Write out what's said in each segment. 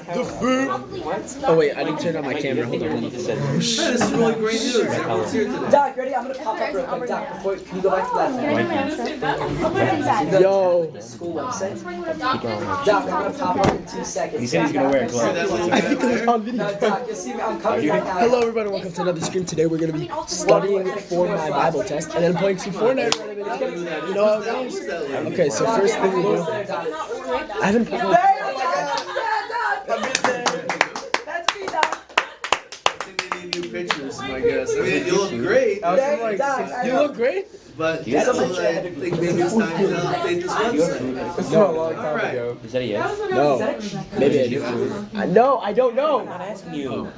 The food. Oh wait, I didn't turn on my camera. Hold on. This is really great news. Everyone's here today. Doc, ready? I'm gonna pop up real quick. Doc, before, can you go back to that? Yo. School website. Doc, I'm gonna pop up in 2 seconds. He said he's gonna wear a glove. I think it was on video. No, Doc, you'll see me. I'm coming back out. Hello everybody, welcome to another stream. Today we're going to be studying for my Bible test and then playing some Fortnite. You know how it goes? Okay, so first thing we do, I haven't put my... That's me, Doc. I think they need new pictures, I guess. I mean, you look great, You look great? but I think maybe it's time to update this website. No, a long time ago. Is that a yes? No, maybe I do. No, I don't know. I'm not asking you.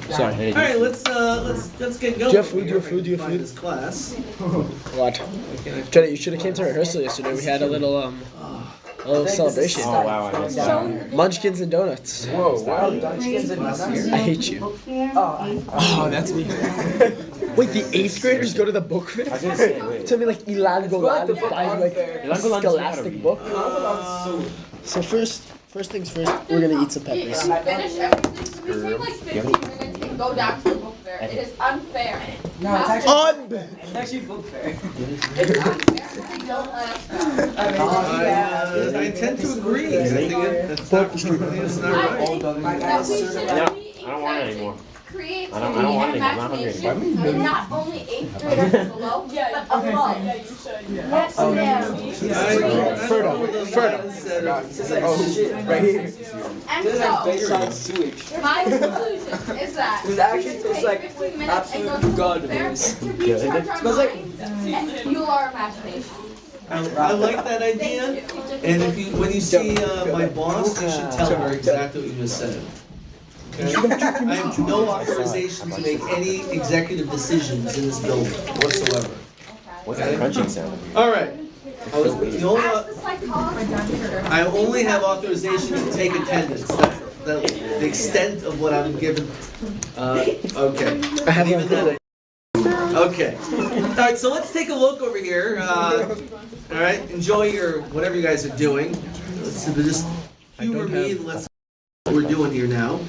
Sorry. All right, let's get going. Do you have food? Do you have food? Do you have Find food? This class. What? Jenny, you should have came to rehearsal yesterday. We had a little celebration. Oh wow, I missed that. Munchkins and donuts. Whoa, wow. Munchkins and donuts. I hate you. Oh, that's me. Wait, the 8th graders go to the book fair? I was gonna say, wait. Tell me like Ilan Golan is buying like a scholastic book. So first things first, we're gonna eat some peppers. Finish everything. So we take like 15 minutes and go down to the book fair. It is unfair. No, it's actually book fair. It's unfair. I don't understand. I tend to agree. I think it's not right. That we should No, I don't want it anymore. create I don't want it. I'm not hungry imagination anymore. of not only 8th graders and below, but above. Yes, ma'am. Right here. And so, my conclusion is that It actually we tastes should like take 15 minutes and go to the absolute book fair goodness. to recharge our smells like- minds and fuel our imagination. I like that idea, and when you see my boss, you should tell her exactly what you just said. Okay? I have no authorization to make any executive decisions in this building whatsoever. What's that crunching sound? All right. Ask the psychologist. I only have authorization to take attendance. That's the extent of what I'm given. Okay. I have Even one. that. Okay. All right. So let's take a look over here. All right. Enjoy your whatever you guys are doing. Let's just humor me and let's. What we're doing here now.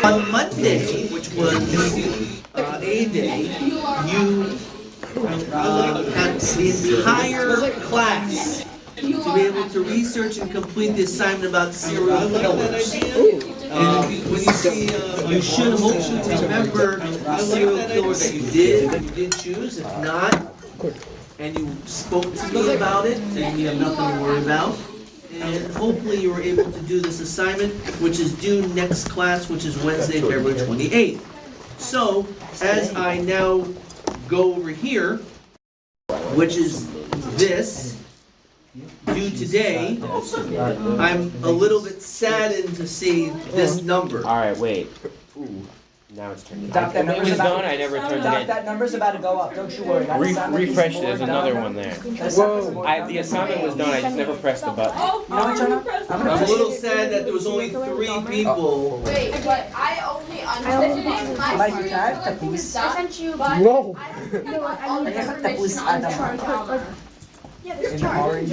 On Monday, which was A Day, you had the entire class to be able to research and complete the assignment about serial killers. And when you see, you should hopefully remember the serial killer that you did choose. If not, and you spoke to me about it, then you have nothing to worry about. And hopefully you were able to do this assignment, which is due next class, which is Wednesday, February 28th. So, as I now go over here, which is this, due today, I'm a little bit saddened to see this number. Alright, wait. Ooh, now it's turning. Doc, that When it number's was about- done, I never turned Doc, it in. that number's about to go up. Don't you worry. Refresh, there's another one there. Whoa. The assignment was done, I just never pressed the button. I'm a little sad that there was only 3 people. Wait, but I only understand my Mike, serial can I killer have who the is done, but Whoa. I don't have all the information on Charlie. In orange.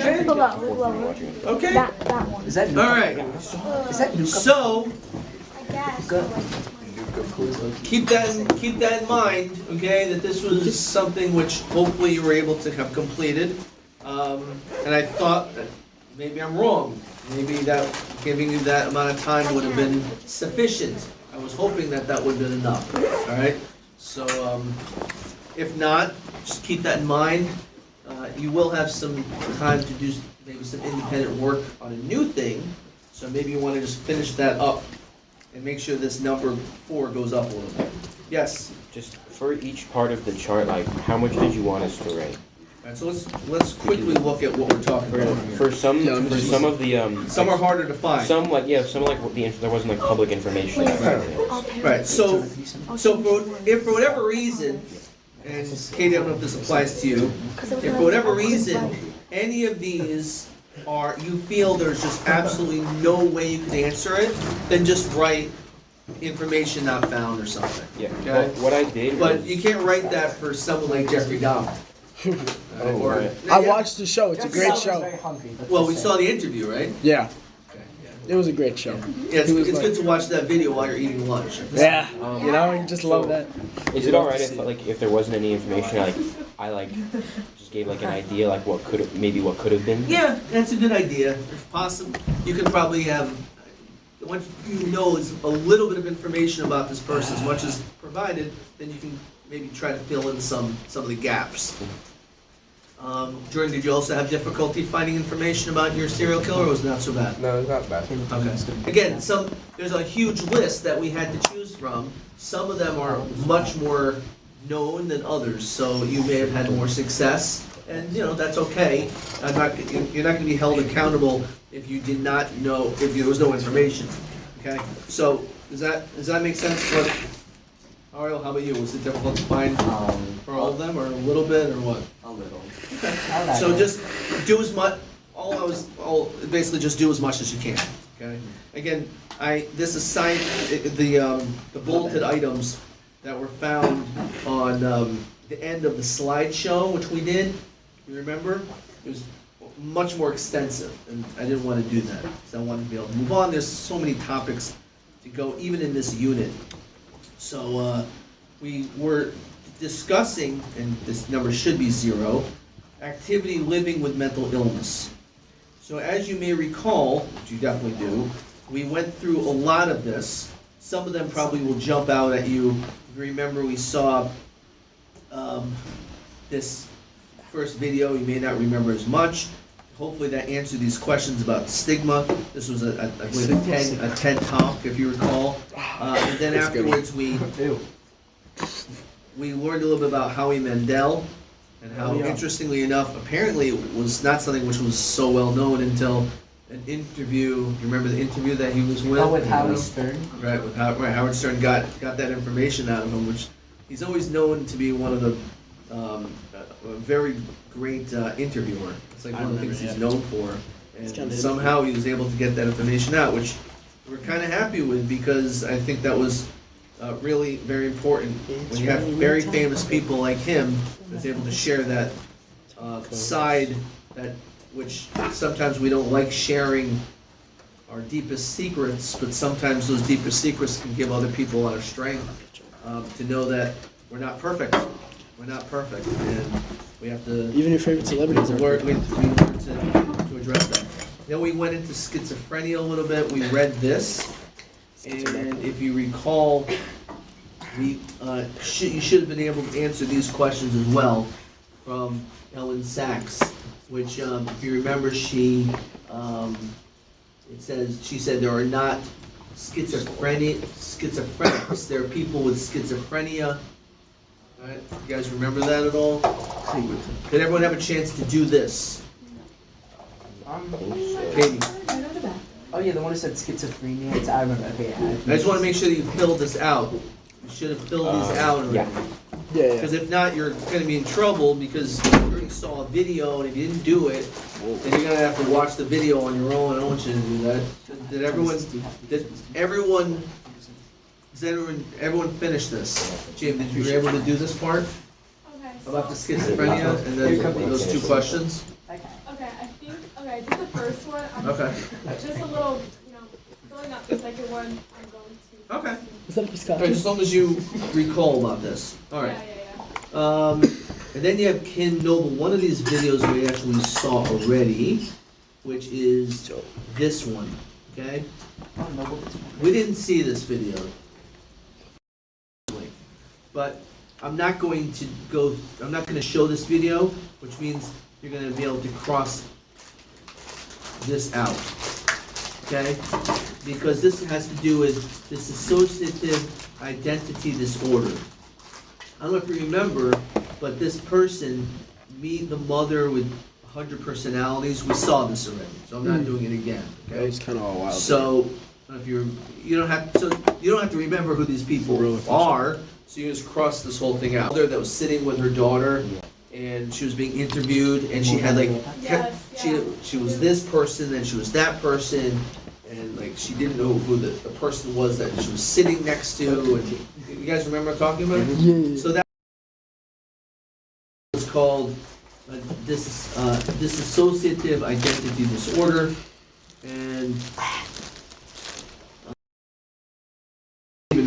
Okay. Is that All right. Is that Nuka? So Good. keep that in mind, okay? That this was something which hopefully you were able to have completed. And I thought that maybe I'm wrong. Maybe that giving you that amount of time would have been sufficient. I was hoping that would have been enough. All right. So if not, just keep that in mind. You will have some time to do maybe some independent work on a new thing. So maybe you want to just finish that up and make sure this number 4 goes up a little bit. Yes. Just for each part of the chart, like, how much did you want us to write? All right, so let's quickly look at what we're talking about here. For some of the Some are harder to find. some like there wasn't like public information. Right. So if for whatever reason, and Katie, I don't know if this applies to you, if for whatever reason any of these you feel there's just absolutely no way you can answer it, then just write information not found or something. Yeah. Okay? Well, what I did But was you can't write that for someone like Jeffrey Dahmer. right. I watched the show. It's a great show. Well, we saw the interview, right? Yeah. Okay, yeah. It was a great show. Yeah, it's, He was it's like- good to watch that video while you're eating lunch. Yeah, you know, you just love that. Is it alright if there wasn't any information, I just gave like an idea, like what could have been? Yeah, that's a good idea. If possible, you can probably have, once you know is a little bit of information about this person, as much as provided, then you can maybe try to fill in some of the gaps. Jordan, did you also have difficulty finding information about your serial killer, or was it not so bad? No, it's not bad. Okay. Again, there's a huge list that we had to choose from. Some of them are much more known than others, so you may have had more success, and that's okay. You're not going to be held accountable if you did not know, if there was no information. Okay. So does that make sense? Ariel, how about you? Was it difficult to find for all of them, or a little bit, or what? A little. Okay. So just do as much. Basically just do as much as you can. Okay. Again, this is the bulleted items that were found on the end of the slideshow, which we did. You remember? It was much more extensive, and I didn't want to do that, so I wanted to be able to move on. There's so many topics to go, even in this unit. So we were discussing, and this number should be 0, activity living with mental illness. So as you may recall, which you definitely do, we went through a lot of this. Some of them probably will jump out at you. If you remember, we saw this first video. You may not remember as much. Hopefully that answered these questions about stigma. This was I believe a TED talk, if you recall. And then afterwards we learned a little bit about Howie Mandel, and how, interestingly enough, apparently it was not something which was so well known until an interview. You remember the interview that he was with? Oh, with Howard Stern. Right, Howard Stern got that information out of him, which he's always known to be one of the a very great interviewer. It's like one of the things he's known for, and somehow he was able to get that information out, which we're kind of happy with, because I think that was really very important when you have very famous people like him that's able to share that side, that which sometimes we don't like sharing our deepest secrets, but sometimes those deepest secrets can give other people a lot of strength to know that we're not perfect. We're not perfect, and we have to. Even your favorite celebrities are. We learn to address that. Then we went into schizophrenia a little bit. We read this, and if you recall, you should have been able to answer these questions as well from Ellen Sachs, which, if you remember, she said there are not schizophrenics. There are people with schizophrenia. All right, you guys remember that at all? Did everyone have a chance to do this? Katie. Oh yeah, the one who said schizophrenia. I remember. Okay, yeah. I just want to make sure that you filled this out. You should have filled these out already. Yeah. Because if not, you're going to be in trouble, because you already saw a video, and if you didn't do it, then you're going to have to watch the video on your own. I don't want you to do that. Did everyone finish this? Jim, did you were able to do this part Okay. about the schizophrenia and then those 2 questions? Okay, I did the first one. Okay. Just a little, filling out the second one, I'm going to. Okay. Is that a piece of All right, as long as you recall about this. All right. Yeah. And then you have Ken Noble. One of these videos we actually saw already, which is this one. Okay. We didn't see this video, but I'm not going to show this video, which means you're going to be able to cross this out, okay? Because this has to do with this dissociative identity disorder. I don't know if you remember, but this person, the mother with 100 personalities, we saw this already, so I'm not doing it again, okay? It's kind of all wild. So, if you don't have to remember who these people are. So you just cross this whole thing out. That was sitting with her daughter, and she was being interviewed, and she had she was this person, and she was that person, and she didn't know who the person was that she was sitting next to. And you guys remember talking about it? Yeah. So that was called dissociative identity disorder, and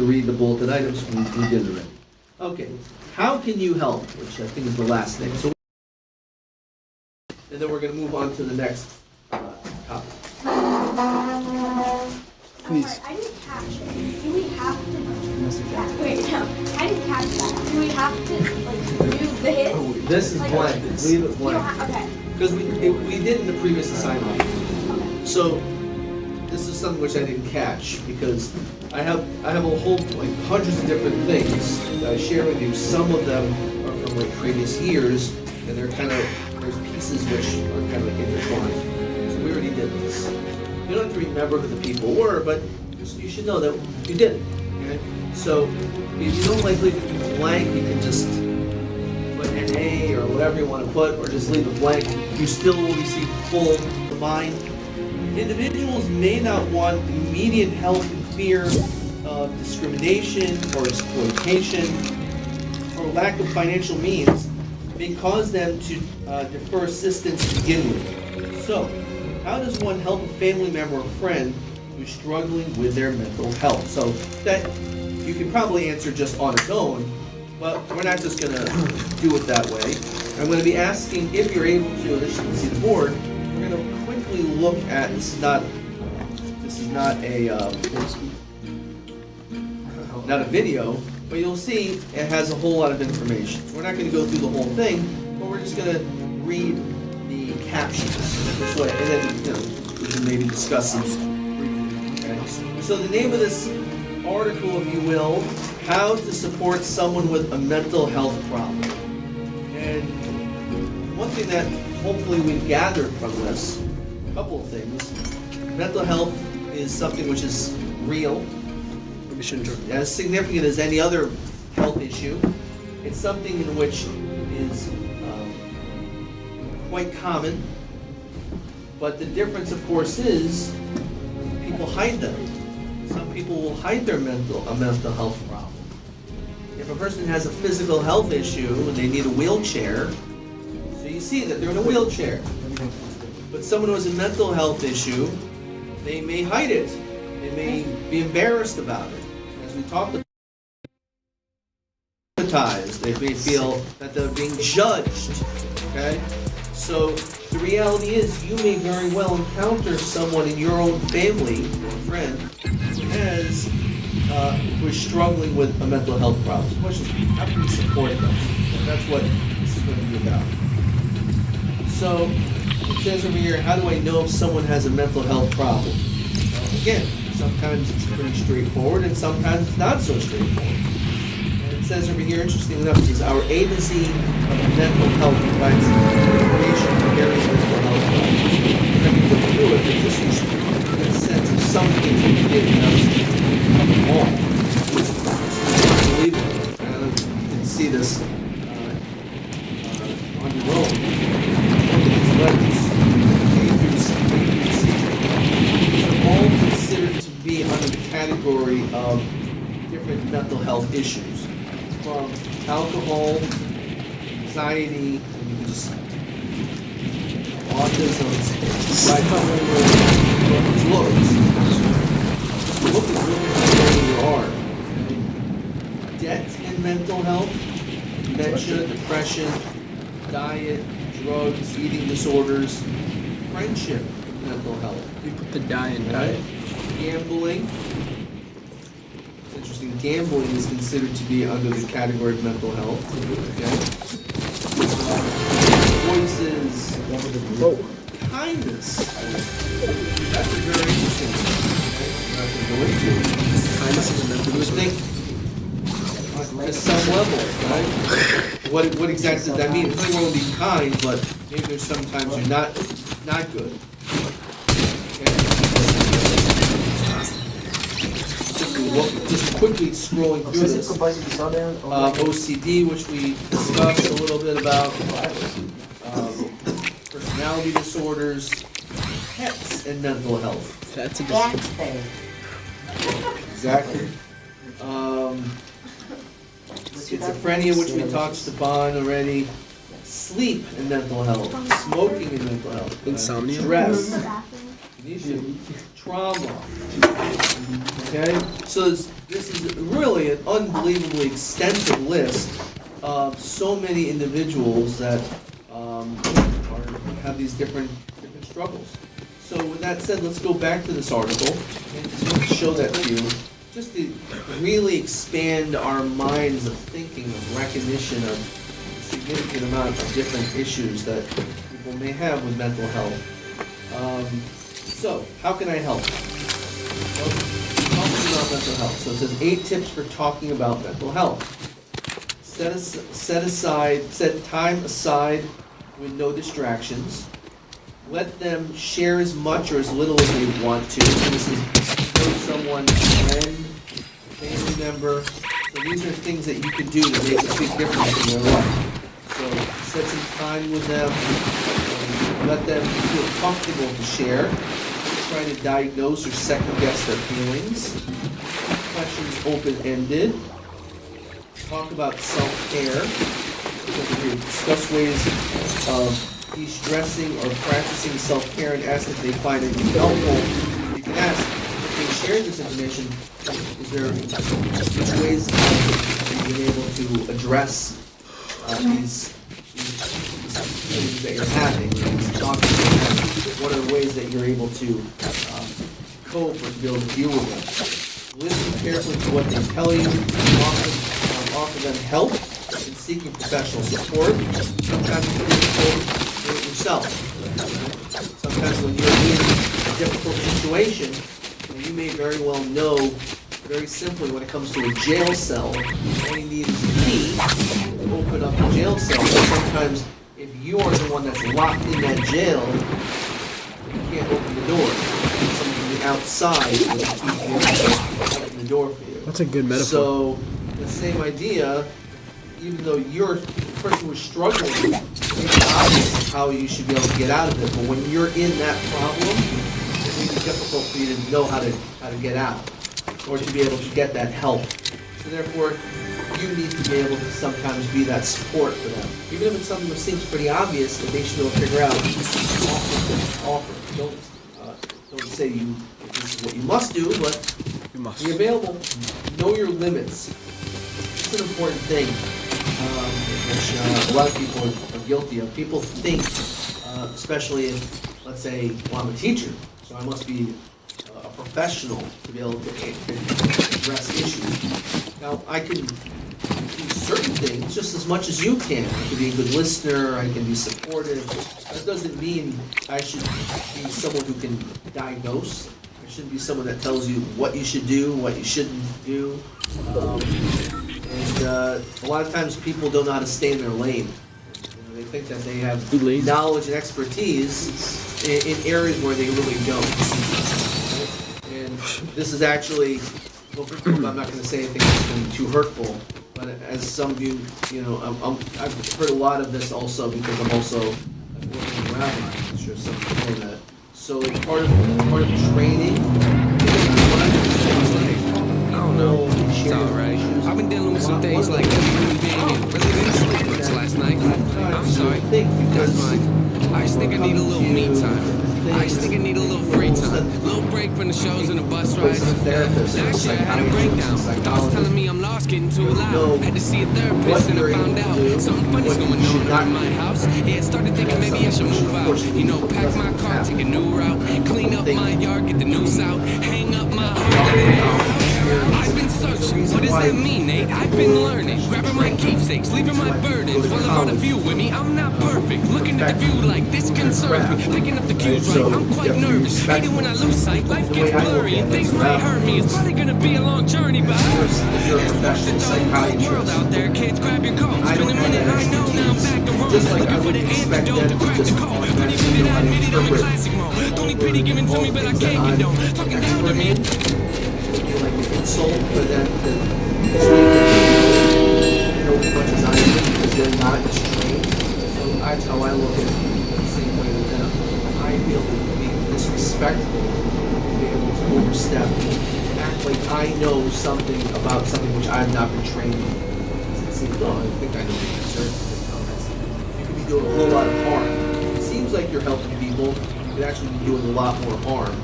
to read the bulleted items. We did it already. Okay. How can you help? Which I think is the last thing. So, and then we're going to move on to the next topic. Please. I didn't catch it. Do we have to? Wait, no. I didn't catch that. Do we have to like do this? This is Like, blank. Leave it You don't blank. okay. Because we did in the previous assignment. So this is something which I didn't catch because I have a whole like hundreds of different things that I share with you. Some of them are from like previous years, and they're kind of there's pieces which are kind of like intertwined. So we already did this. You don't have to remember who the people were, but you should know that you did it. Okay? So if you don't like leaving it blank, you can just put NA or whatever you want to put, or just leave it blank. You still will receive full mind. Individuals may not want immediate help in fear of discrimination or exploitation, or lack of financial means may cause them to defer assistance to begin with. So, how does one help a family member or friend who's struggling with their mental health? So that you can probably answer just on its own, but we're not just going to do it that way. I'm going to be asking if you're able to, as you can see the board, we're going to quickly look at, this is not a video, but you'll see it has a whole lot of information. We're not going to go through the whole thing, but we're just going to read the captions. So, and then we can maybe discuss them briefly. Okay? So the name of this article, if you will, how to support someone with a mental health problem. And one thing that hopefully we've gathered from this, a couple of things, mental health is something which is real, as significant as any other health issue. It's something in which is quite common, but the difference, of course, is people hide them. Some people will hide their mental health problem. If a person has a physical health issue and they need a wheelchair, so you see that they're in a wheelchair. But someone who has a mental health issue, they may hide it. They may be embarrassed about it. As we talked about, they may feel that they're being judged. Okay? So the reality is you may very well encounter someone in your own family or friend who is struggling with a mental health problem. The question is, how can you support them? And that's what this is going to be about. So it says over here, how do I know if someone has a mental health problem? Well, again, sometimes it's pretty straightforward and sometimes it's not so straightforward. It says over here, interesting enough, it says our A to Z of mental health provides information on various mental health problems. Let me go through it, but this is in a sense of some things that we did when I was wrong. It's unbelievable. I don't know if you can see this on your own. Look at these letters. A through C. These are all considered to be under the category of different mental health issues. From alcohol, anxiety, and you can just autism, bipolar, looks. Look is really where you are. Debt and mental health, dementia, depression, diet, drugs, eating disorders, friendship, mental health. You put the die in diet. Gambling. Interesting. Gambling is considered to be under the category of mental health. Okay. Voices. Kindness. That's a very interesting one. Okay. I'm not going to go into it. Kindness is a mental health. To some level, right? What exactly does that mean? It's not going to be kind, but maybe there's sometimes you're not good. Just quickly scrolling through this. OCD, which we discussed a little bit about. Personality disorders, pets, and mental health. That's a discussion. Exactly. Schizophrenia, which we touched upon already. Sleep and mental health. Smoking and mental health. Insomnia. Stress. Trauma. Okay, so this is really an unbelievably extensive list of so many individuals that have these different struggles. So with that said, let's go back to this article and just show that to you, just to really expand our minds of thinking, of recognition of a significant amount of different issues that people may have with mental health. So, how can I help? Well, talking about mental health. So it says 8 tips for talking about mental health. Set time aside with no distractions. Let them share as much or as little as they want to. So this is know someone, a friend, family member. So these are things that you can do to make a big difference in their life. So set some time with them. Let them feel comfortable to share. Try to diagnose or second guess their feelings. Questions open-ended. Talk about self-care. Discuss ways of de-stressing or practicing self-care and ask if they find it helpful. You can ask if they share this information, is there which ways have you been able to address these things that you're having, these thoughts that you're having? What are the ways that you're able to cope or to be able to deal with them? Listen carefully to what they tell you. Offer them help in seeking professional support. Sometimes it's difficult to do it yourself. Sometimes when you're in a difficult situation, you may very well know very simply when it comes to a jail cell, all you need is a key to open up the jail cell. But sometimes if you are the one that's locked in that jail, you can't open the door. Someone from the outside will open the door for you. That's a good metaphor. So the same idea, even though you're the person who's struggling, it's obvious how you should be able to get out of it. But when you're in that problem, it may be difficult for you to know how to get out, or to be able to get that help. So therefore, you need to be able to sometimes be that support for them. Even if it's something that seems pretty obvious that they should be able to figure out, offer. Don't say this is what you must do, but be available. Know your limits. It's an important thing, which a lot of people are guilty of. People think, especially if, let's say, well, I'm a teacher, so I must be a professional to be able to address issues. Now, I can do certain things just as much as you can. I can be a good listener, I can be supportive. That doesn't mean I should be someone who can diagnose. I shouldn't be someone that tells you what you should do, what you shouldn't do. And a lot of times people don't know how to stay in their lane. They think that they have knowledge and expertise in areas where they really don't. And this is actually, well, I'm not going to say anything that's going to be too hurtful, but as some of you, I've heard a lot of this also because I'm also working as a rabbi. I'm sure some people know that. So part of training, I don't know. It's alright. I've been dealing with some things like really didn't sleep much last night. I'm sorry. That's fine. I just think I need a little me time. I just think I need a little free time. A little break from the shows and the bus rides. Last year I had a breakdown. Thoughts telling me I'm lost, getting too loud. Had to see a therapist and I found out something funny's going on around my house. Yeah, started thinking maybe I should move out. Pack my car, take a new route. Clean up my yard, get the noose out. Hang up my heart. I've been searching, what does that mean, Nate? I've been learning, grabbing my keepsakes, leaving my burdens. Well, I brought a view with me, I'm not perfect. Looking at the view like this concerns me. Picking up the cues right, I'm quite nervous. Hate it when I lose sight, life gets blurry and things might hurt me. It's probably gonna be a long journey, but it's worth the cold world out there. Kids, grab your coat. It's been a minute, I know, now I'm back to Rome. Looking for the antidote to crack the code. Pretty good that I admit it, I'm in classic mode. Don't need pity given to me, but I can't condone. Talking down to me. Like an insult for them to know as much as I do because they're not as trained. So that's how I look at it the same way with them. I feel to be disrespectful to be able to overstep, act like I know something about something which I've not been trained in. It seems, I think I know the answer. You could be doing a whole lot of harm. It seems like you're helping people. You could actually be doing a lot more harm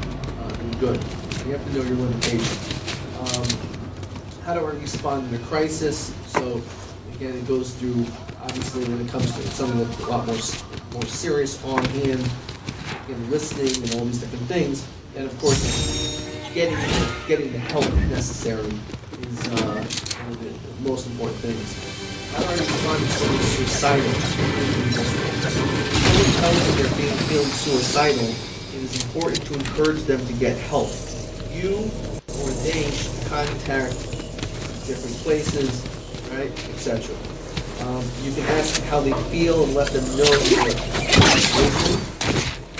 than good. You have to know your limitations. how do I respond in a crisis? So again, it goes through, obviously, when it comes to something that's a lot more serious, on hand, and listening, and all these different things. And of course, getting the help necessary is one of the most important things. How do I respond to someone suicidal? If someone tells you they're feeling suicidal, it is important to encourage them to get help. You or they should contact different places, right, etc. You can ask how they feel and let them know that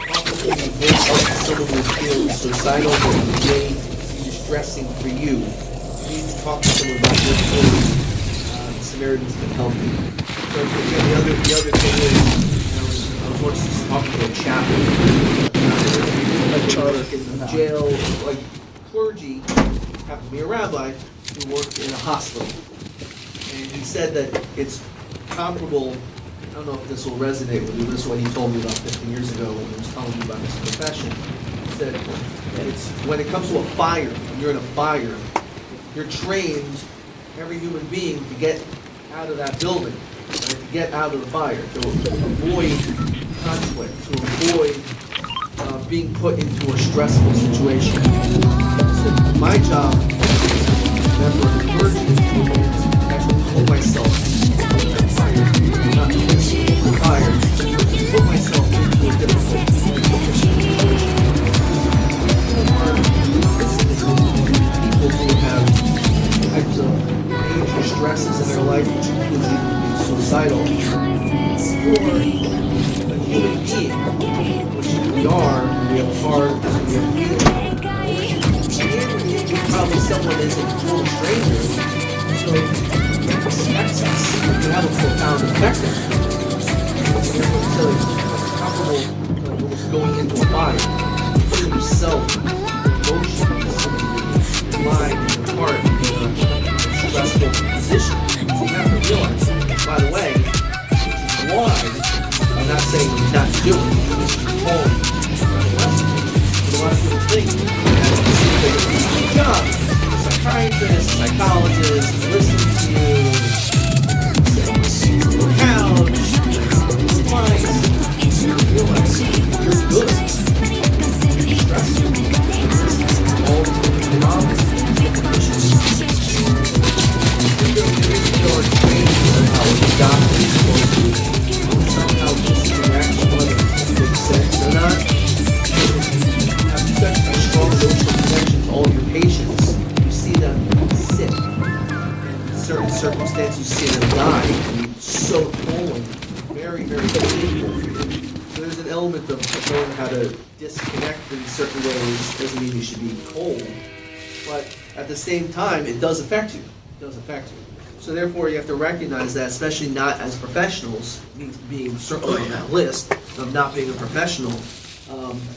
possibly you help someone who is feeling suicidal, but it may be distressing for you. You need to talk to someone about your feelings. Samaritans can help you. So again, the other thing is, I was once just talking to a chaplain, in jail, like clergy, happened to be a rabbi who worked in a hospital, and he said that it's comparable. I don't know if this will resonate with you. This is what he told me about 15 years ago when he was telling me about his profession. He said that it's when it comes to a fire, when you're in a fire, you're trained, every human being, to get out of that building, right? To get out of the fire, to avoid conflict, to avoid being put into a stressful situation. So my job as a member of the clergy is to actually pull myself into that fire, not to get the fire, to put myself into a difficult situation. People who have types of major stresses in their life, which includes even being suicidal, or a human being, which we are. We have heart, we have feelings. Probably someone isn't a total stranger, so it affects us. It can have a profound effect on us. So it's comparable to what's going into a fire. Putting yourself, emotions, mind, and heart in a stressful position. So you have to realize, by the way, this is why I'm not saying not to do it. This is calling. A lot of people think that it's a job. Psychiatrist, psychologist, listen to you, sit on the couch, advice. You realize you're good. You're stressful. All the problems. You're trained on how the doctor is supposed to somehow just interact with whether it makes sense or not. Such a strong social connection to all your patients. You see them sick. In certain circumstances, you see them die. And it's so tolling. Very, very painful for you. So there's an element of knowing how to disconnect in certain ways. Doesn't mean you should be cold. But at the same time, it does affect you. It does affect you. So therefore, you have to recognize that, especially not as professionals, being certainly on that list of not being a professional,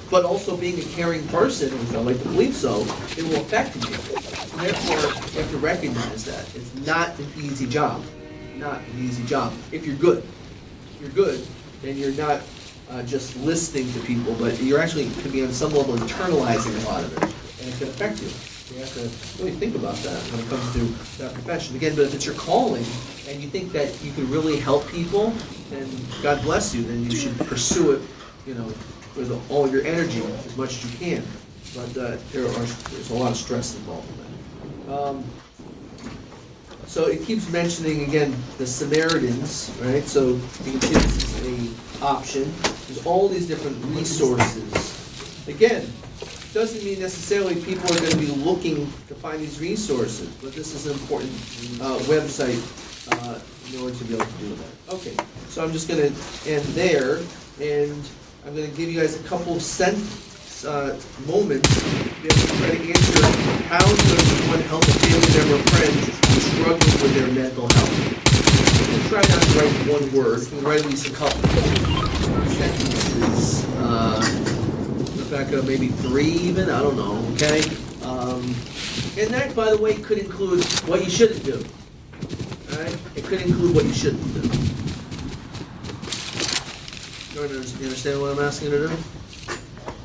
but also being a caring person, which I like to believe so, it will affect you. So therefore, you have to recognize that. It's not an easy job. Not an easy job. If you're good. If you're good, then you're not just listening to people, but you're actually, could be on some level internalizing a lot of it, and it can affect you. So you have to really think about that when it comes to that profession. Again, but if it's your calling, and you think that you can really help people, and God bless you, then you should pursue it, with all your energy as much as you can. But there's a lot of stress involved in that. So it keeps mentioning again the Samaritans, right? So you can see this is an option. There's all these different resources. Again, doesn't mean necessarily people are going to be looking to find these resources, but this is an important website in order to be able to do that. Okay, so I'm just going to end there, and I'm going to give you guys a couple of moments to be able to try to answer how does one help a family member or friend who's struggling with their mental health. You can try not to write one word. You can write at least a couple sentences. Rebecca, maybe 3 even, I don't know, okay? And that, by the way, could include what you shouldn't do. All right? It could include what you shouldn't do. You understand what I'm asking you to do?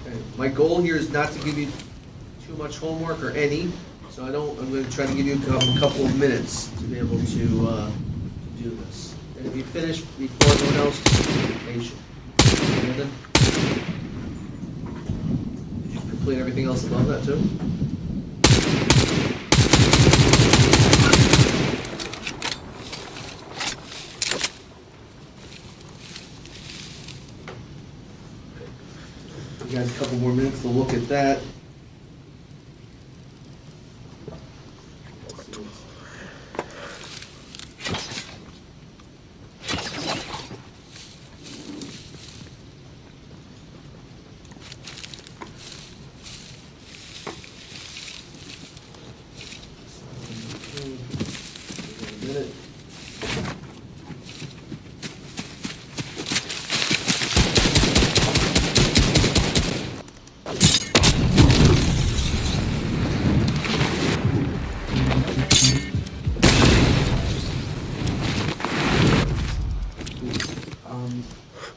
Okay. My goal here is not to give you too much homework or any, So I'm going to try to give you a couple of minutes to be able to do this. And if you finish before everyone else, just be patient. Brandon? Did you complete everything else above that too? You guys a couple more minutes to look at that.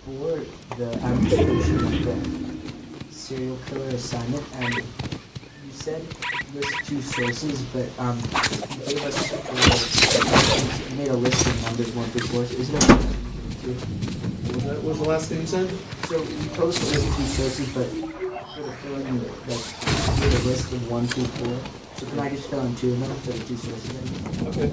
For the administration of the serial killer assignment, and you said list 2 sources, but you gave us you made a list of numbers 1 through 4. So is it okay? What was the last thing you said? So you told us to list 2 sources, but for the filling, you made a list of 1 through 4. So can I just fill in 2 of them for the 2 sources? Okay.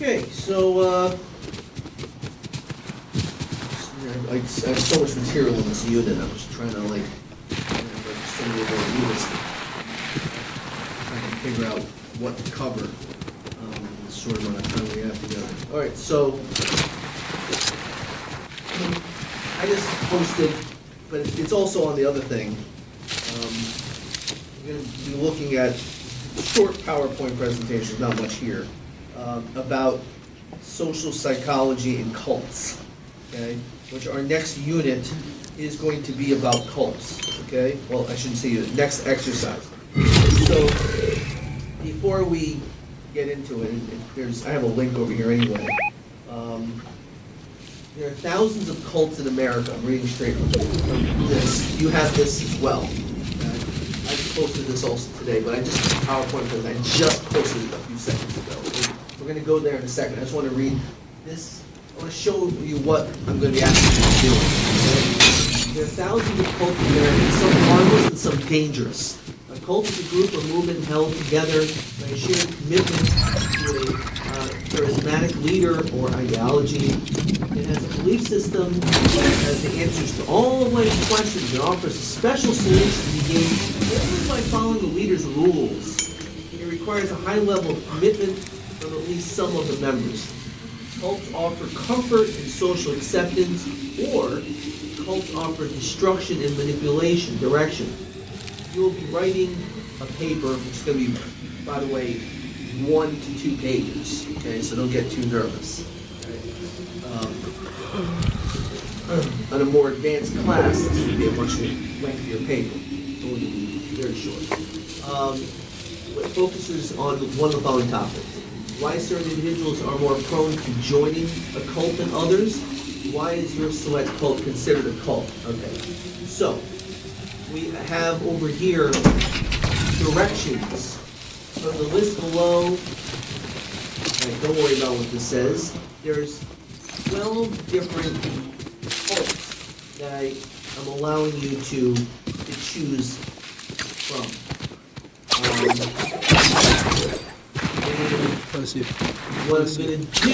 Okay, so I have so much material in this unit. I was trying to like trying to figure out what to cover. The short amount of time we have together. All right, so I just posted, but it's also on the other thing. We're going to be looking at short PowerPoint presentations, not much here. About social psychology and cults, okay? Which our next unit is going to be about cults, okay? Well, I shouldn't say unit, next exercise. So, before we get into it, I have a link over here anyway. There are thousands of cults in America. I'm reading straight from this. You have this as well. Okay? I just posted this also today, but I just PowerPoint because I just posted it a few seconds ago. We're going to go there in a second. I just want to read this. I want to show you what I'm going to be asking you to do. Okay? There are thousands of cults in America, some harmless and some dangerous. A cult is a group or movement held together by a shared commitment to a charismatic leader or ideology. It has a belief system that has the answers to all of life's questions and offers a special solution to be gained only by following the leader's rules. It requires a high level of commitment from at least some of the members. Cults offer comfort and social acceptance, or cults offer destruction and manipulation, direction. You will be writing a paper, which is going to be, by the way, 1 to 2 pages. Okay, so don't get too nervous. On a more advanced class, this would be a much lengthier paper. It's only going to be very short. It focuses on one of the following topics. Why certain individuals are more prone to joining a cult than others? Why is your select cult considered a cult? Okay, so we have over here directions from the list below. Okay, don't worry about what this says. There's 12 different cults that I am allowing you to choose from. Let's see. What I'm going to do...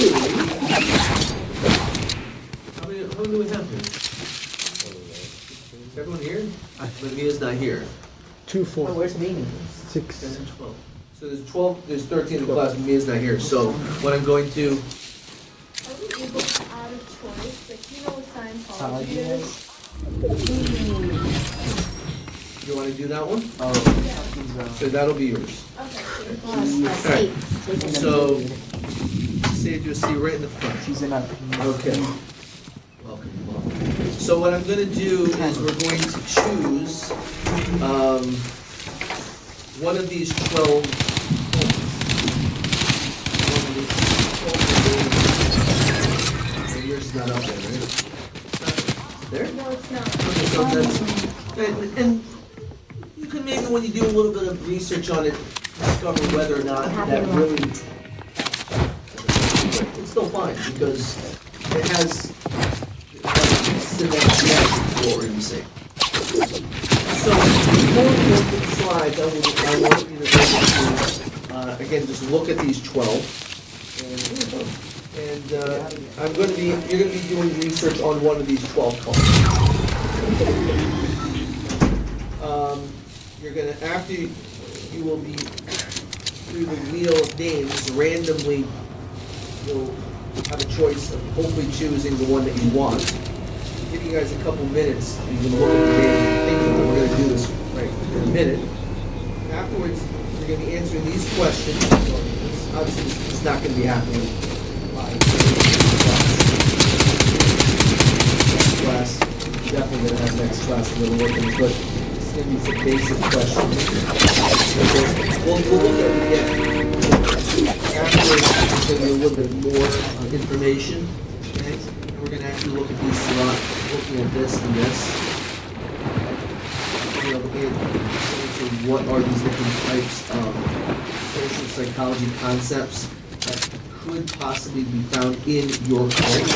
How many do we have here? Is everyone here? But Mia's not here. 2, 4. Oh, where's Mimi? 6. 10 and 12. So there's 12, there's 13 in the class, but Mia's not here. So what I'm going to... Are we able to add a choice? Like, you know what Scientology is? You want to do that one? Oh, So that'll be yours. Okay. So, save your seat right in the front. she's in a... Okay. Welcome. So what I'm going to do is we're going to choose one of these 12 homes. One of these 12 and yours is not up there, right? There? No, it's not. Okay, so that's, and you can maybe, when you do a little bit of research on it, discover whether or not that really, it's still fine, because it has what we're say. So before we go to the slides, I want you to go to, again, just look at these 12. And I'm going to be, you're going to be doing research on one of these 12 colors. You're going to, after you will be through the wheel of names, randomly you'll have a choice of hopefully choosing the one that you want. Give you guys a couple minutes, you can look at the names and think about it. We're going to do this right in a minute. Afterwards, you're going to be answering these questions. Obviously, it's not going to be happening live. Next class, definitely going to have next class a little work on this, but it's going to be some basic questions. We'll look at it again. Afterwards, there's going to be a little bit more information. Okay? And we're going to actually look at these slots, looking at this and this. You know, and what are these different types of social psychology concepts that could possibly be found in your cult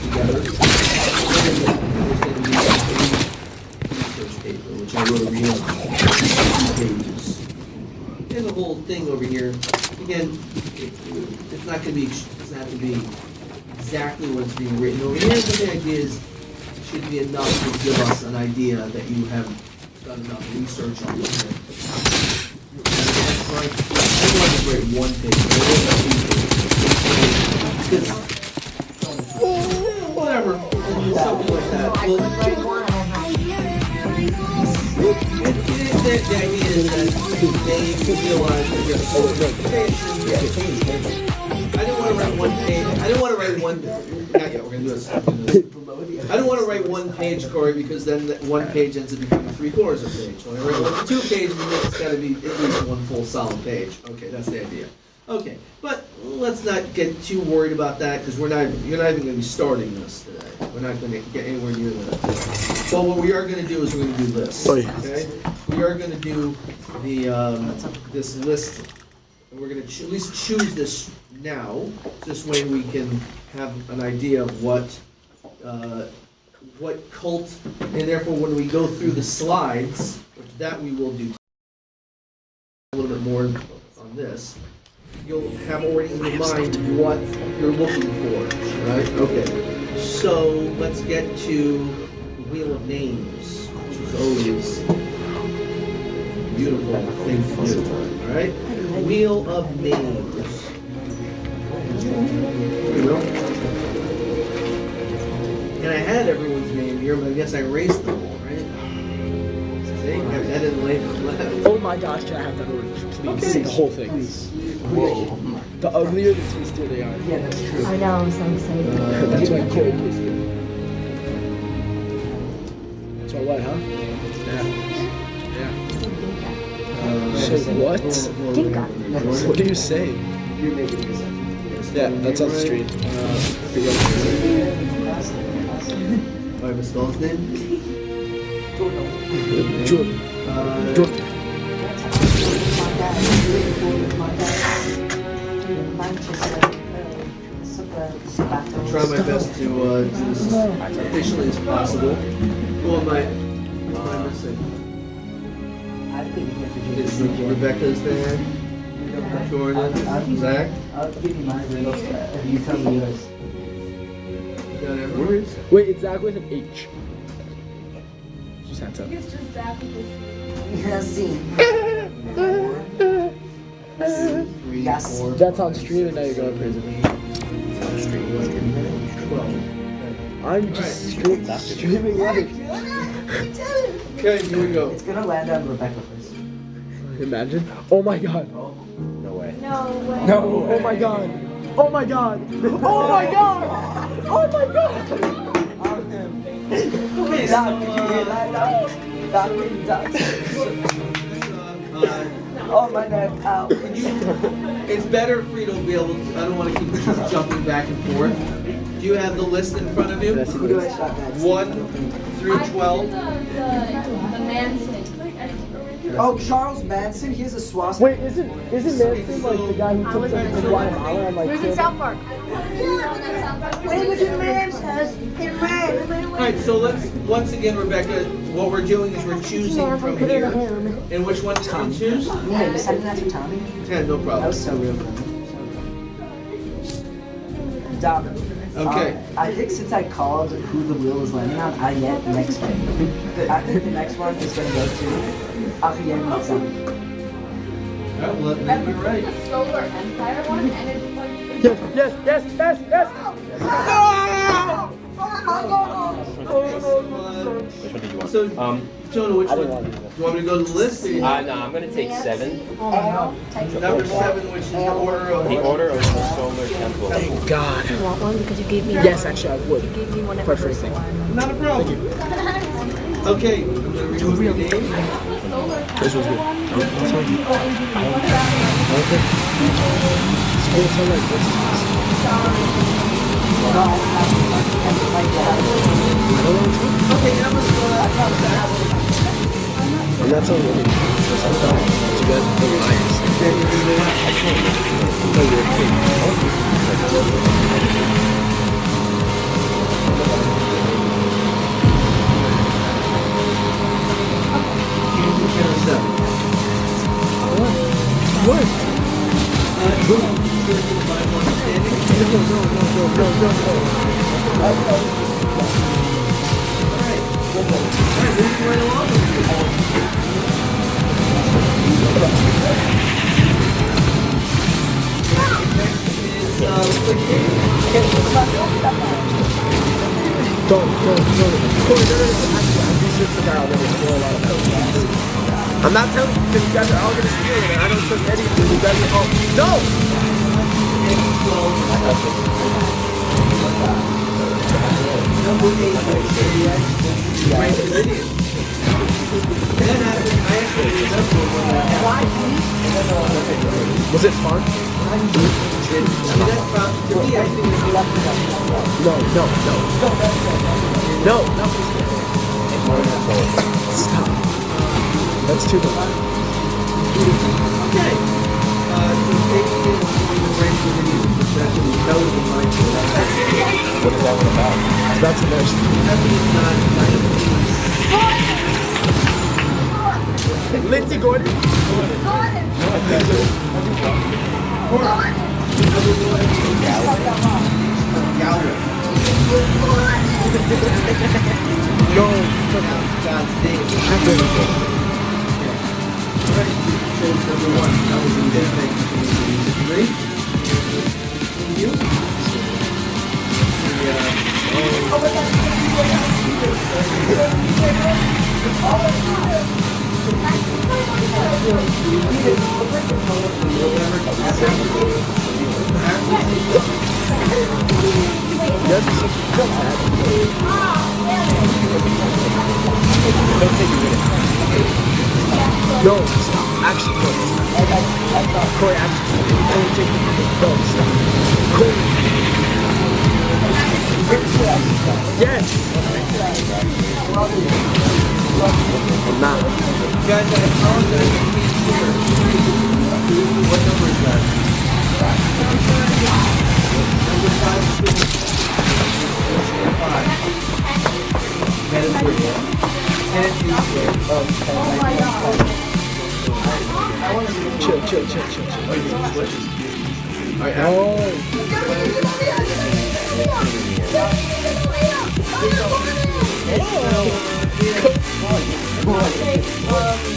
together. And there's going to be a research paper, which I wrote a real 2 pages. And the whole thing over here, again, it's not going to be, it doesn't have to be exactly what's being written over here, but the idea is it should be enough to give us an idea that you have done enough research on it. I don't want to write 1 page, whatever, something like that. Well, the idea is that they realize that I didn't want to write 1 page. I didn't want to write one. Not yet. We're gonna do this. I don't want to write 1 page, Corey, because then that 1 page ends up becoming 3/4 of a page. When I write 2 pages, it's got to be at least 1 full solid page. Okay, that's the idea. Okay, but let's not get too worried about that because you're not even going to be starting this today. We're not going to get anywhere near that. So what we are going to do is we're going to do this. Okay, we are going to do the this list. We're going to at least choose this now. This way we can have an idea of what what cult, and therefore when we go through the slides, which that we will do a little bit more on this, you'll have already in your mind what you're looking for, right? Okay. So let's get to Wheel of Names, which is always a beautiful thing to do, all right? Wheel of Names. Here we go. And I had everyone's name here, but I guess I erased them all, right? See, I didn't lay them left. Oh my gosh, can I have that order, please? Okay. The whole thing. Whoa. The uglier, the tastier they are. Yeah, that's true. I know, I'm so excited. That's why Corey tastes good. That's why what, huh? Say what? Dinka. What are you saying? You're making this up. Yeah, that's on the street. I misspelled his name? Jordan. Jordan. I'll try my best to do this as efficiently as possible. Who am I missing? I think you have to do Is this again. Rebecca's there? Jordan? Zach? I'll give you my riddle if you tell me yours. Got everyone? Wait, it's Zach with an H. Just hands up. It's just that because Yes. Four, That's on stream and now you're going crazy. 12. I'm just streaming live. Okay, here we go. It's gonna land on Rebecca first. Imagine. Oh my god. No way. no way. No. Oh my god. Oh my god. Oh my god. Oh my god. Okay, Oh my god, ow. it's better for you to be able to, I don't want to keep jumping back and forth. Do you have the list in front of you? Who do I shot next? 1 through 12? The man thing. Oh, Charles Manson, he has a swastika. Wait, isn't Manson like the guy who took something in Guatemala and like killed him? Park. Alright, so let's, once again, Rebecca, what we're doing is we're choosing from here. And which one did you choose? Yeah, you sending that to Tommy? 10, no That problem. was so real. Dom. Okay. I think since I called who the wheel is landing on, I get the next one. I think the next one is gonna go to Achiem Mitzam. Alright, well, that may be right. The Solar Empire one, and it's like. Yes. Which one did you want? So, Jonah, which I one? didn't want to do Do you want me to go to the list? Or you- No, I'm gonna take 7. Number 7, which is the order of... The Order of the Solar Temple. Thank God. You want one because you gave me Yes, actually, I would. you gave me one at Quite the first frankly. one. Not a problem. Okay, I'm going to remove your name. This was good. This one. Okay. School sound like this. Okay, now let's go And that's all really. Too bad. No, you're What? Don't. Corey, no. Actually, I'm researching the guy already. I know a lot about it. I'm not telling you because you guys are all gonna steal it, and I don't trust any of you. You guys are all no. Was it fun? No. Stop. That's too much. Okay. So taking it in the range of the perception, intelligent mind. What is that one about? That's embarrassing. Lindsay Gordon? No. God's name. Ready to choose number 1. That was in this thing. Ready? You? No, stop. Actually, no. Corey, actually, Corey, take the no, stop. Corey. Yes. I'm not. Guys, I apologize. What number is that? Number 5. 10 and 3. 10 and 2. Chill. Alright,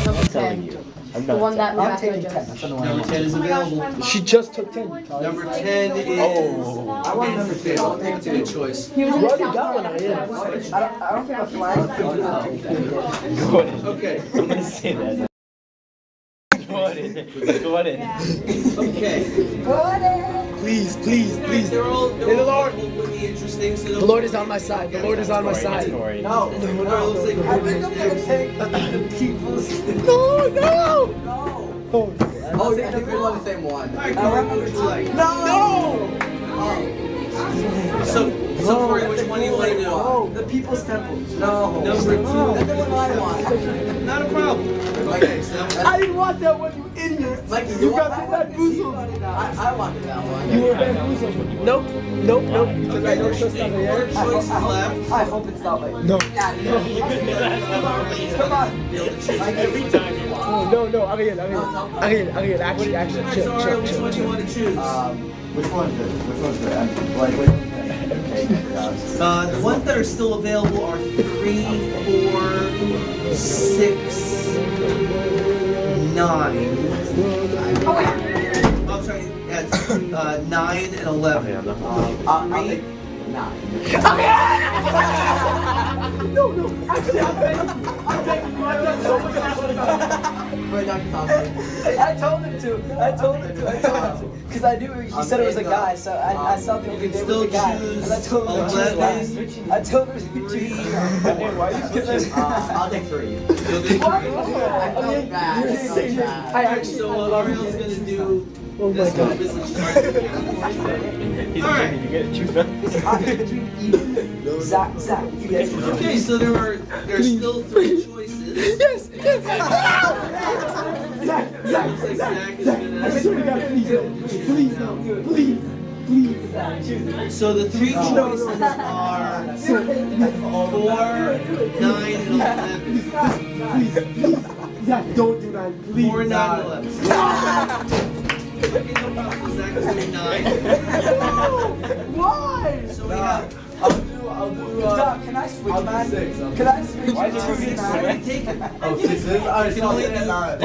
I'm telling you. I'm The not. one that I'm Rebecca taking 10. just. That's the one I number want. 10 is available. She just took 10. Number 10 is. I want number 2. I'll take That's a good choice. He was in You the already got one, I don't think a flag could do it. Go ahead. Okay. I'm gonna say that. Go ahead. Okay. Please. They're all Hey, the Lord. would be interesting. So The Lord is on my side. The Lord is on my side. No. No, it looks like I think I'm gonna take the people's. No. Oh, I think we want the same one. Alright, Corey, what would you like? No! So Corey, which one do you want to do? The People's Temple. No. Number 2. That's the one I want. Not a problem. Okay, so that I didn't want that one, you idiot. Like, You got bamboozled. I wanted that one. You were bamboozled. Nope. Because I don't trust that four yet. choices left. I hope it's not like. No. Come on. Every time you want. No. Ariel. Actually. Chill. Sorry, which one do you want to choose? Which one's good? Like, The ones that are still available are 3, 4, 6, 9. I'm sorry, that's 9 and 11. I'm not. I'll take 9. Actually, I'm taking you. I've done so much. Wait, Dr. Thompson. I told him to. Because I knew he said it was a guy, so I saw the You can there still was a guy. choose And I told him to choose 11. I told him to choose. why are you switching? I'll take 3. You'll get What? three. I felt bad. I felt bad. I Alright, actually. so Ariel's gonna do Oh my this God. business card. He's Alright. trying to get it. Choose one. Zach, you guys. Okay, so there's still 3 choices. Yes. Looks like Zach is I swear to God, please no. Please. So the 3 choices are 4, 9, and 11. Zach, don't do that, please. 4, 9, and 11. Okay, no problem. Zach is doing 9. Why? So we have. I'll do. Doc, can I switch, man? Can I switch Why did to you the get nine? Take it. Oh, 6 is? Alright, so I'll take it 9.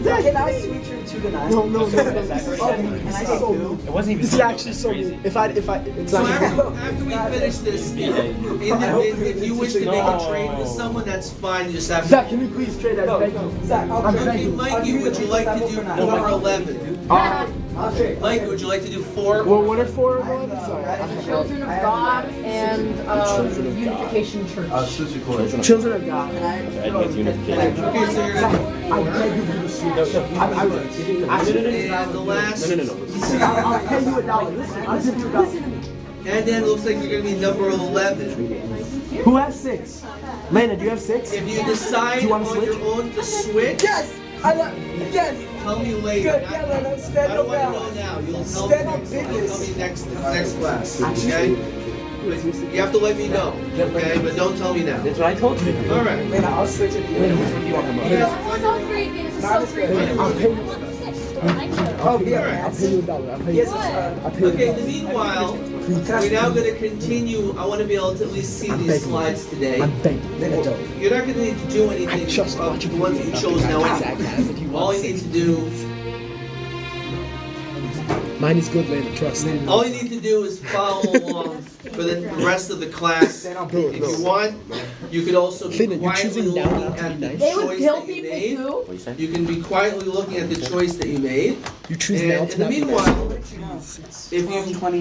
Can I switch her to the 9? No. Can I take 2? It wasn't even. This is actually so crazy. mean. If it's So not after we finish this, if you wish to make a trade with someone, that's fine. You just have Zach, to. can you please trade that? Thank you. Zach, I'll I'm trade Okay, begging. Mikey, would you like to do number 11? I'll trade. Mikey, would you like to do 4? Well, what are 4 and 1? Sorry. Children of God and Unification Church. Switch your coin. Children of God. Against unification. Okay, so you're gonna. I beg you to switch. I will. And the last. I'll pay you $1. Listen, I'll give you $1. And then it looks like you're gonna be number 11. Who has 6? Lena, do you have 6? If you decide Do you wanna on switch? your own to switch, Yes! Yes. Tell me later. Good. not Yeah, now. Leno, stand I don't up want to now. know now. You'll tell Stand me up next, business. tell me next class. Okay? But you have to let me know. Okay? But don't tell me now. That's what I told you. All right. Lena, I'll switch it. Which one do you want the most? No, so free. This is so free. I'll pay you. Oh, yeah. I'll pay you $1. I'll pay you. Yes, I'll pay you Okay, in the $1. meanwhile, we're now going to continue. I want to be able to at least see I'm these begging. slides today. I'm begging. Let go. You're not going to need to do anything I just of want you the to ones that you chose now. Zach has if you All want you need six. to do, Mine is good, Lena. Trust me. all you need to do is follow along for the rest of the class. If you want, you could also be Lena, you're quietly choosing now looking not to at be the nice. They would choice kill that you people made. too. What you say? You can be quietly looking at the choice that you made. You choose And now in to the not be nice. meanwhile, if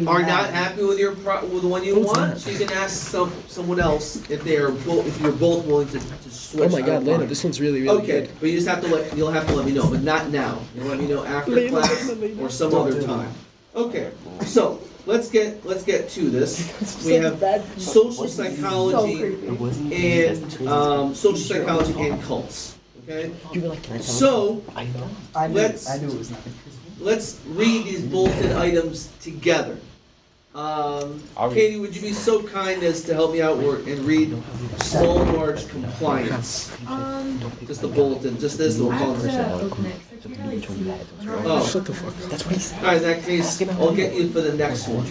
you are not happy with with the one you want, you can ask someone else if you're both willing to switch. Oh my God, out Lena, lines. this one's really Okay, good. but you just have to you'll have to let me know, but not now. You'll let me know after Lena, class Lena, Lena. or some other time. Okay, so let's get to this. We have social psychology and social psychology and cults. Okay, You were like, can I tell so I know. I knew Let's- it was not. let's read these bulleted items together. Katie, would you be so kind as to help me out and read small and large compliance? Just the bulletin, just this, we'll call it. Oh, Shut the fuck up. That's what he said. all right, in that case, I'll get you for the next one.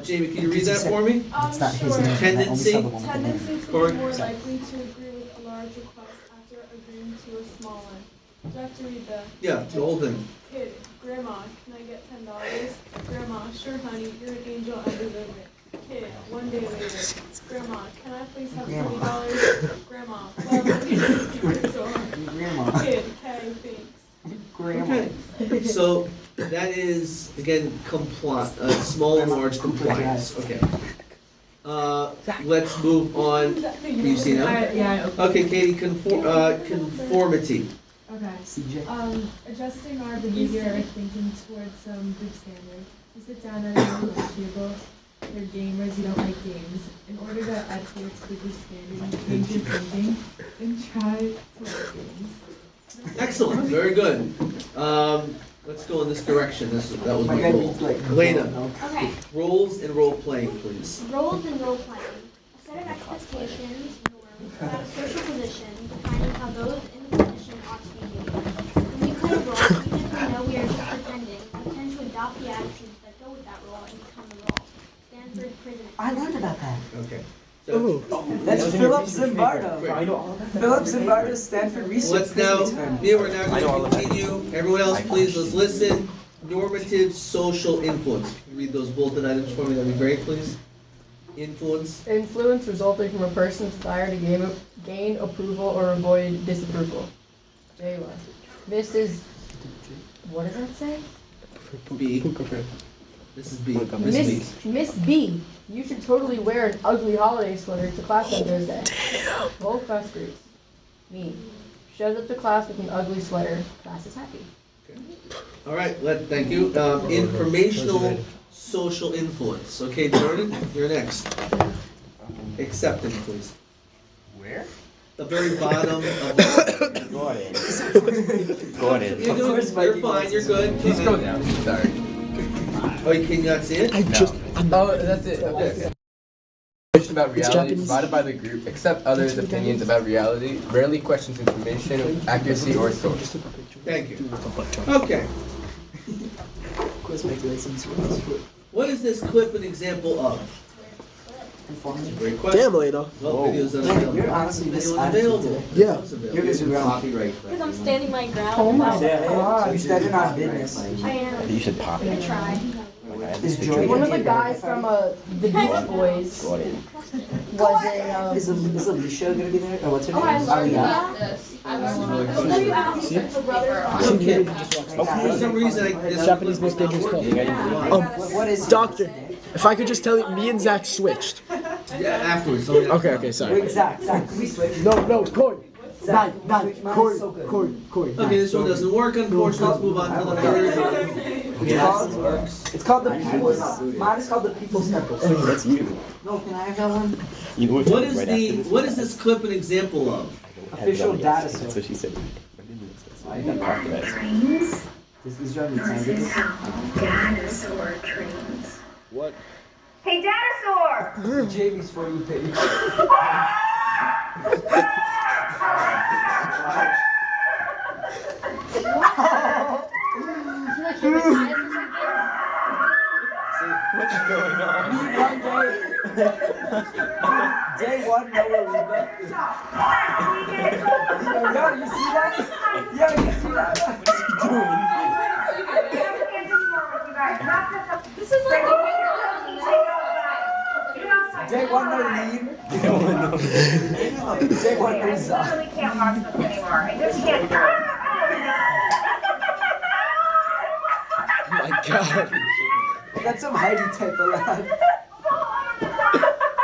Jamie, can you read that for me? It's not his Sure. name. I only Tendency? saw the one with the name. Tendency to Corey? be more likely to agree with a large request after agreeing to a small one. Do I have to read the Yeah, the whole thing. kid? Grandma, can I get $10? Grandma, sure honey, you're an angel, I deserve it. Kid, one day later. Grandma, can I please have $20? Grandma, well, you're so hard. Grandma. Kid, okay, thanks. Grandma. Okay, so that is, again, small and large compliance, okay. Let's move on. Can you see now? Yeah, Okay, Katie, conformity. okay. CJ. Adjusting our behavior or thinking towards some group standard. You sit down at a lunch table, you're gamers, you don't like games. In order to adhere to the group standard, you change your thinking and try to like games. Excellent, very good. Let's go in this direction, that was My my guy goal. needs like. Lena, Okay. roles and role playing, please. Roles and role playing. A set of expectations, norms about a social position, defining how those in the position ought to behave. When we play a role, even if we know we are just pretending, we tend to adopt the attitudes that go with that role and become the role. Stanford prison. I learned about that. Okay. Oh, That's Philip Zimbardo. I know all of that. Philip Zimbardo's Stanford research. Let's now, experiment. we're now I know all going of to that. continue. Everyone else, please, let's listen. Normative social influence. Can you read those bulletin items for me? That'd be great, please. Influence. Influence resulting from a person's desire to gain approval or avoid disapproval. J1. This is. What does that say? B. This is B. Miss B. Miss B. You should totally wear an ugly holiday sweater to class on Thursday. Both class groups. Me. Shows up to class with an ugly sweater. Class is happy. All right, thank you. Informational social influence. Okay, Jordan, you're next. Acceptance, please. Where? The very bottom of Go ahead. Go ahead. You're doing, you're fine, you're good. Please go down. Sorry. Oh, you can you not see it? I just. I'm not. Oh, that's it. Okay. Information about It's reality Japanese. provided by the group, accept others' opinions about reality, rarely questions information, accuracy, or source. Thank you. Okay. Quiz regulations. What is this clip an example of? Great question. Damn, Lena. Well, videos You're honestly Videos misattitude available. today. Yeah. Videos available. You're just around. Copyright. Because I'm standing my ground. Oh my God. You're standing on business. I am. You should pop I it. tried. Like, I have Is this Joy picture. One of the guys from the Beach Boys Go ahead. was in. Is Alicia gonna be there? Or what's her Oh, I name? learned Aliyah. that. I learned that. The brother. Okay. Okay. For some reason, this Japanese clip was not newspapers called. working. What is Doctor, if I could just tell you, me and Zach switched. Yeah, afterwards. Okay, sorry. Wait, Zach, can we switch? No, Corey. Zach, Corey, so good. Corey. Okay, this one doesn't work, unfortunately. Let's move on to the third. It's called the People's. Mine is called the People's Temple. That's you. No, can I have that one? You know What is the what is this clip an example of? Official data That's source. what she said. I got coffee that. This is driving me crazy. Dinosaur dreams. What? Hey, dinosaur! Jamie's For You page. What's going on? Day one, Noah Reba. Yo, you see that? Yo, you see that? What's he doing? This is like Day one, no lead. Day one, no I suck. literally can't watch this anymore. I just can't. Oh my god. That's some Heidi type of laugh.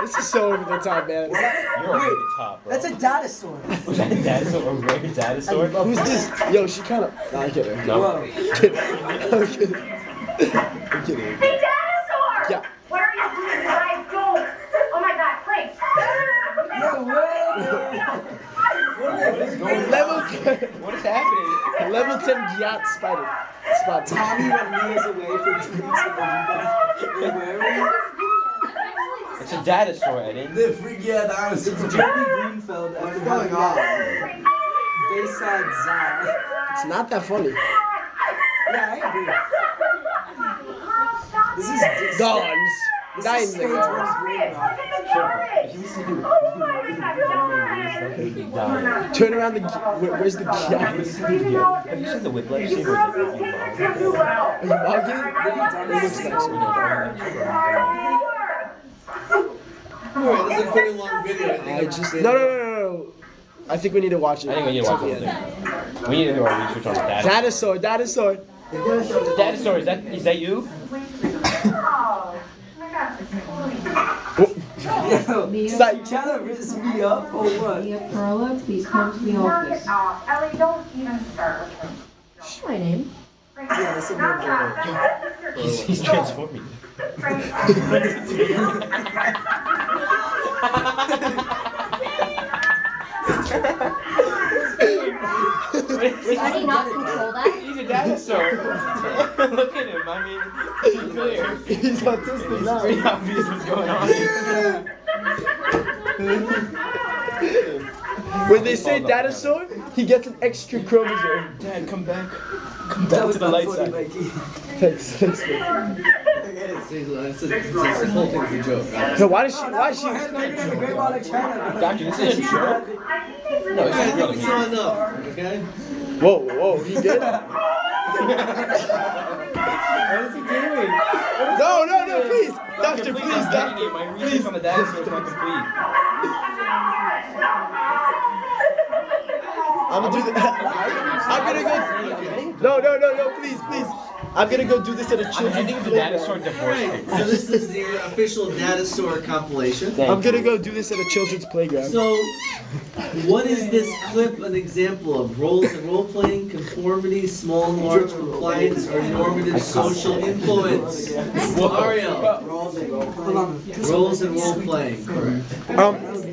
This is so over the top, man. You're over the top, bro. That's a dinosaur. Was that a dinosaur? A rare dinosaur? Who's this? Yo, she kind of. No, I'm kidding. No. Whoa. Kidding. I'm kidding. I'm kidding. Hey, dinosaur! Yeah. What are you doing? Guys, don't! Oh my god, Frank! No way! Level What is happening? 10. Level 10 yacht spider. Spot. Tommy went meters away from tweets and then where are It's a dinosaur, Eden. we? The freak, yeah, dinosaur. It's Jeremy Greenfeld. What's going on? Bayside Zara. It's not that funny. Yeah, I agree. This is Guns. This Dying is the stage guns. one's brain rot. Turn around the. Where's the yacht? Have you seen the whiplash scene where Are you mugging? It looks like so. Alright, this is a pretty long video. I think. I just. No. I think we need to watch it. I think we need to watch the whole thing. We need to do our research on the dinosaur. Dinosaur. Dinosaur, is that you? Psych. You trying to rizz me up or what? Mia Perla, please come to the office. Ellie, don't even start with him. What's my name? Yeah, that's a good boy. He's transforming. How do you not control that? He's a dinosaur. Look at him. I mean, it's clear. He's autistic It's now. pretty obvious what's going on. When they say dinosaur, he gets an extra chromosome. Dad, come back. Come That back was to the light not funny, side. Mikey. Thanks. This whole thing's a joke. Right? So why is she? They're the Great Wall of China. Doctor, this is a joke. No, Okay, I it's think real. we saw enough. Okay? Whoa, he good? What is he doing? No, please, doctor, Doctor, please, I'm begging doctor. you. My research on the dinosaur is not complete. I'm gonna do that. I'm gonna go. No, please. I'm gonna go do this at a I'm children's ending the playground. dinosaur divorce Alright, paper. so this is the official dinosaur compilation. I'm gonna go do this at a children's playground. So, what is this clip an example of? Roles and role-playing, conformity, small and large compliance, or normative social influence? Ariel, roles and role-playing, correct.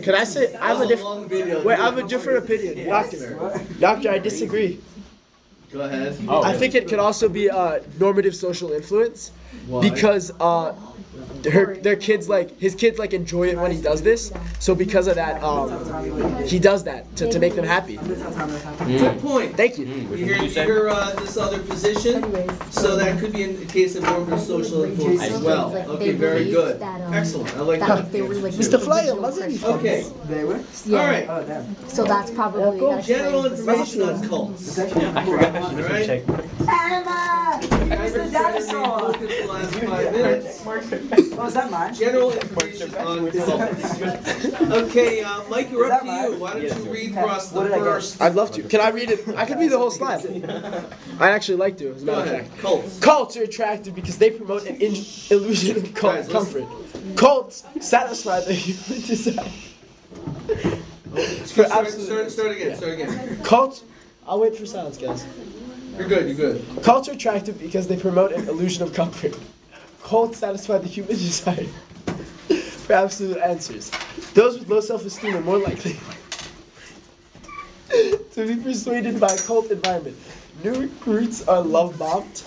Can I say I have a That was different? long video. Wait, I have a different opinion, doctor. I disagree. Go ahead. Oh, I think it could also be normative social influence Why? because their kids his kids enjoy it when he does this. So because of that, he does that to make them happy. Good point. Thank you. You hear this other position? So that could be in the case of normative social influence as well. Okay, very good. Excellent. I like that. They were like Mr. Flyer, wasn't he? Okay. They were? All right. Oh, damn. So that's probably that General explains the information on cults. It's actually I forgot I should Alright. check. It's the dinosaur! Focus the last 5 minutes. Oh, is that mine? General information on cults. Okay, Mike, you're up to you. Why don't you read for us the What did I get? first? I'd love to. Can I read it? I could read the whole slide. I actually like to, as a Go matter of ahead. fact. Cults. Cults are attractive because they promote an illusion of Guys, listen. comfort. Cults satisfy the human desire. For absolute- Start again. Cults. I'll wait for silence, guys. You're good. Cults are attractive because they promote an illusion of comfort. Cults satisfy the human desire for absolute answers. Those with low self-esteem are more likely to to be persuaded by a cult environment. New recruits are love bombed.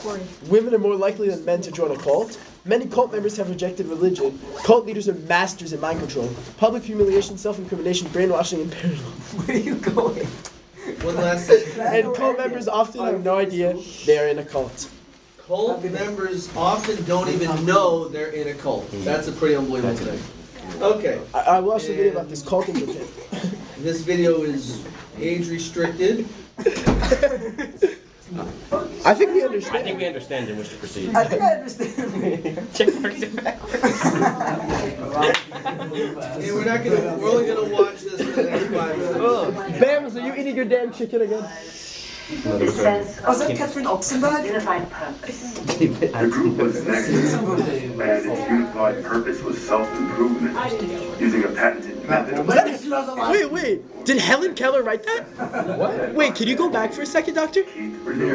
Women are more likely than men to join a cult. Many cult members have rejected religion. Cult leaders are masters in mind control. Public humiliation, self-incrimination, brainwashing, and paranoia. Where are you going? One last sentence. And cult members often have no idea they are in a cult. Cult members often don't even know they're in a cult. That's a pretty unbelievable thing. Okay. I watched a video about this cult in Japan. This video is age restricted. I think we understand. I think we understand and wish to proceed. I think I understand. Check marks it backwards. Hey, we're only gonna watch this for the next 5 minutes. Bams, are you eating your damn chicken again? It says Was that Catherine Oxenberg? unified purpose. The group was next, and its unified purpose was self-improvement, using a patented method. Wait. Did Helen Keller write that? What? Wait, can you go back for a second, Doctor?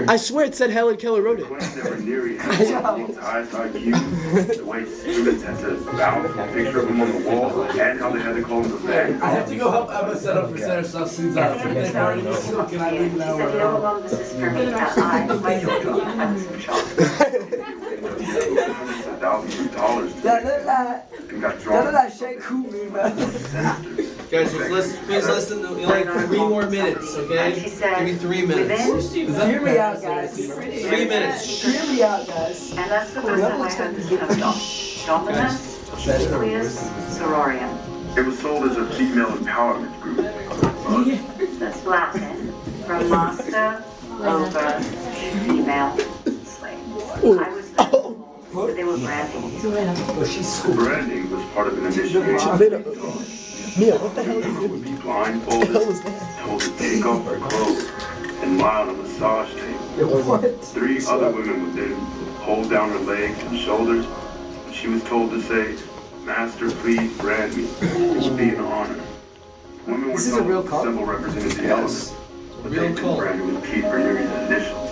I swear it said Helen Keller wrote it. The highest IQ, the way students had to balance a picture of him on the wall, and how they had to call him the man. I have to go help Emma set up for Sarah stuff since I birthday party. So can I leave an hour early? Well, this is for me, not I. My daughter, I was in shock. Thousands of dollars to That and got look drawn. like Shea Coulee, man. Guys, please listen to only 3 more minutes, okay? Give me 3 minutes. Hear me out, guys. 3 minutes. Hear me out, guys. And that's the first time I heard this term. Dominus Nucleus Sororium. It was sold as a female empowerment group. That's Latin from master over female slave. I was but they were branding. Branding was part of an initiation. Mia, what the hell are you Would doing? be What the blindfolded, hell was that? told to take off their clothes, and lie on a massage table. What? 3 other women would then hold down her legs and shoulders. She was told to say, "Master, please brand me." It would be an honor. Women were This is a told real the cult? symbol represented the elements, but they didn't brand with Keith Raniere's initials.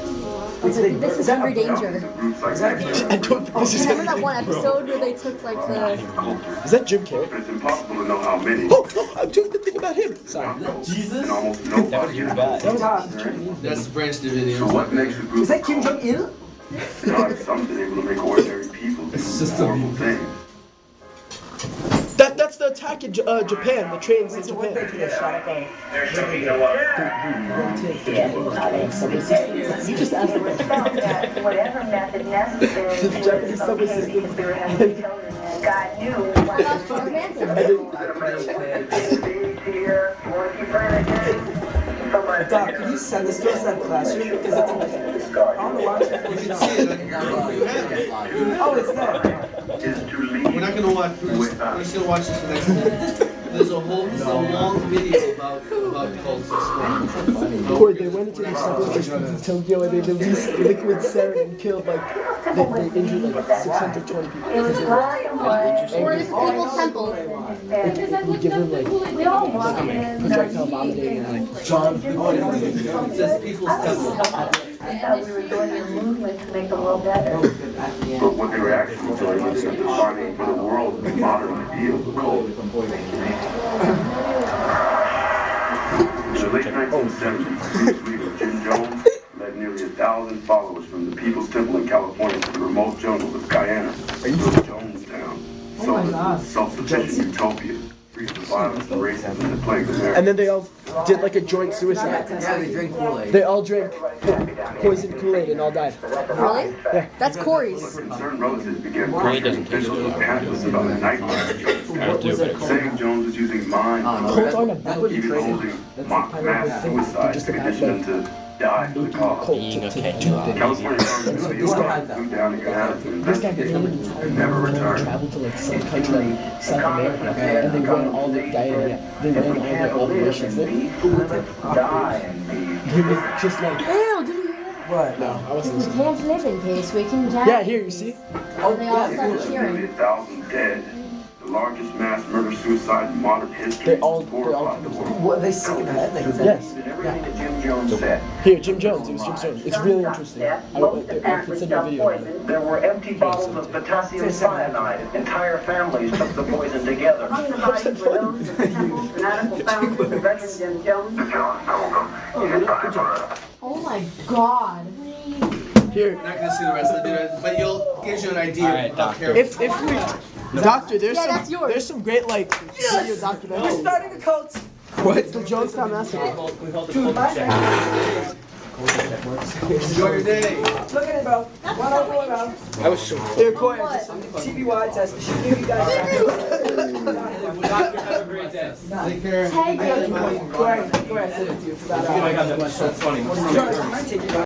What's big? This is Under Danger. Groups like I don't think this is. Remember that one episode where they took like the. Is that Jim Carrey? But it's impossible to know how many. Oh, I'm doing the thing about him. Sorry. And almost nobody in That's the Branch Davidian. So what makes the group Is that Kim Jong-il? God, some been able to make ordinary people do horrible things. That's the attack in Japan. The trains in Japan. You just asked me. Whatever method necessary The Japanese subway system. God knew Doc, can you send this to us in that classroom? Because it's I want to watch it. You can see it. Oh, it's there. We're not gonna watch. We're just gonna watch this for the next minute. There's a long video about cults. Corey, they went into the subway station in Tokyo and they released liquid sarin and killed they injured like 620 people. it was black and white. Or this People's Temple. We give them like We all walked in. projectile vomiting and like It says People's Temple. I thought we were doing a movement to make the world better. But what they were actually doing was defining for the world the modern ideal of cult. In the late 1970s, Bruce leader Jim Jones led nearly 1,000 followers from the People's Temple in California to the remote jungles of Guyana, built Jonestown, sold as a self-sufficient utopia, free from violence and racism that plagued America. and then they all did like a joint suicide. Yeah, they drink Kool-Aid. They all drank poisoned Kool-Aid and all died. Really? Yeah. That's Corey's. Concerned relatives began Kool-Aid pressuring doesn't taste officials and pamphlets about a nightmare at Jonestown, saying Jones was using mind Cults aren't a control, even holding mock mass suicide to condition them to die for the cause. Being a catch-all. California Congress flew down to Guyana to This guy investigate got and never returned. traveled to like some country like South America and they ran all the Guyana. They ran all their operations there. They were just like Ew, did you hear that? What? no, I wasn't We listening. can't live in peace, we can die. Yeah, here you see. And they all started Nearly cheering. 1,000 dead. The largest mass murder-suicide in modern history. They all Horrified the world. What they see in the head? Yes. And everything that Jim Jones said. Here, Jim Jones. It was Jim Jones. It's really interesting. I can send you a video. of it. There were empty bottles of potassium cyanide. Entire families took the poison together. Among the bodies were those of the Temple's fanatical founder, the Reverend Jim Jones. Oh my god. Here. Not gonna see the rest of the video, but gives you an idea Alright, of how doctor. terrible. If we, doctor, that's some great like video documentaries. We're starting a cult. What? The Jonestown Massacre. Enjoy your day. Look at it, bro. One over, bro. That was so Here, Corey. TBY test. She give you guys. Have a great day. Take care. Corey, send it to you. Forgot. That's funny.